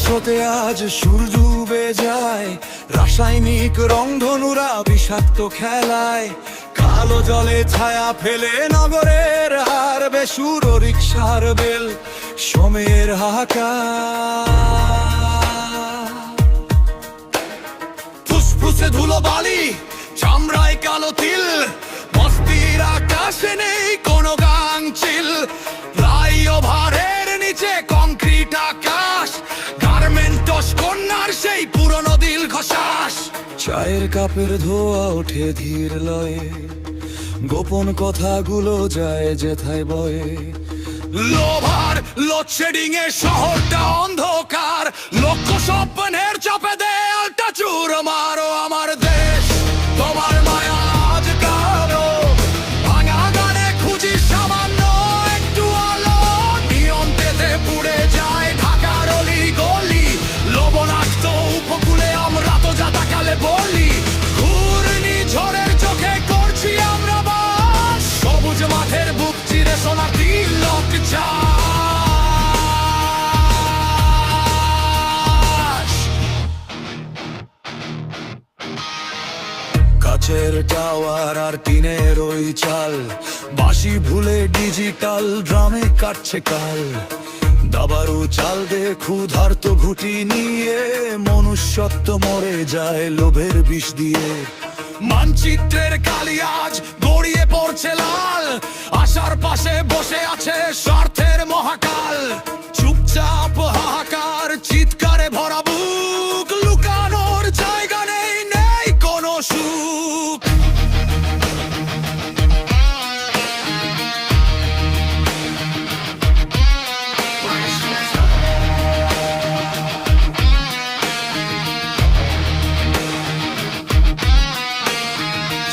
স্রোতে আজ সূর্য ডুবে যায়, রাসায়নিক রংধনুরা বিষাক্ত খেলায়, কালো জলে ছায়া ফেলে নগরের হার বেসুর রিক্সার বেল সময়ের হাহাকার। ফুসফুসে ধুলো বালি, চামড়ায় কালো তিল, বস্তির আকাশে নেই কোনো গাংচিল, ফ্লাইওভারের নিচে কংক্রিট আকাশ, গার্মেন্টস কন্যার সেই পুরনো দীর্ঘশ্বাস। চায়ের কাপের ধোয়া ওঠে ধীর লয়ে, গোপন কথাগুলো যায় যেথায় বয়ে। লোভার লোডশেডিং এ শহরটা অন্ধকার, লক্ষ স্বপ্নের চাপে দেয়ালটা চুরমার। আমার দেশ তোমার মায়া আজ কালো, ভাঙা গানে খুঁজি সামান্য একটু আলো, নিয়ন্ত্রণে পুড়ে যায় ঢাকার অলি গলি, লবণাক্ত উপকূলে আমরা তো যাতাকালে বলি, ঘূর্ণিঝড়ের চোখে করছি আমরা বাস, সবুজ মাঠের বুক চিরে সোনার তিলক চাষ। কাছের টাওয়ার আর টিনের ওই চাল, বাঁশি ভুলে ডিজিটাল ড্রামে কাটছে কাল, দাবারু চাল দে ক্ষুধার্ত ঘুটি নিয়ে, মনুষ্যত্ব মরে যায় লোভের বিষ দিয়ে। মানচিত্রের কালি আজ গড়িয়ে পড়ছে লাল, আশার পাশে বসে আছে স্বার্থের মহাকাল, চুপচাপ হাহাকার চিৎকারে ভরা বুক, লুকানোর জায়গা নেই, নেই কোনো সুখ।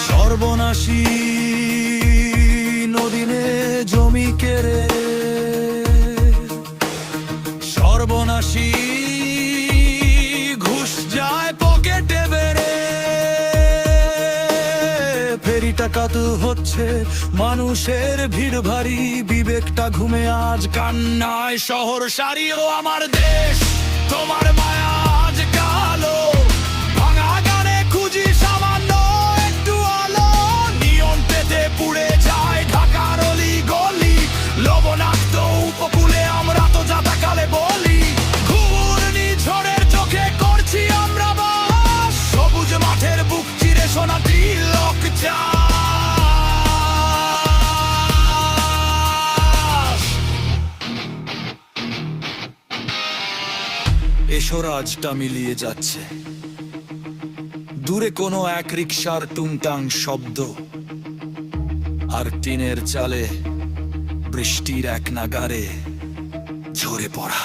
সর্বনাশী নদীনে জমি কেড়ে, সর্বনাশী ঘুষ যায় পকেটে বেড়ে, ফেরি টাকা তো হচ্ছে মানুষের ভিড় ভারী, বিবেকটা ঘুমে আজ কান্নায় শহর সারি। ও আমার দেশ তোমার মায়া আজ কালো, ভাঙা গানে খুঁজি সামান্য একটু আলো, নিয়ন্ত্রণে পুড়ে যায় ঢাকার অলি গলি, লবণাক্ত উপকূলে আমরা তো যাতাকালে বলি, ঘূর্ণিঝড়ের চোখে করছি আমরা বাস, সবুজ মাঠের বুক চিরে সোনা তিলক চাষ। এসো রাজটা মিলিয়ে যাচ্ছে, দূরে কোনো এক রিকশার টুংটাং শব্দ, আর টিনের চালে বৃষ্টির এক নাগারে ঝরে পড়া।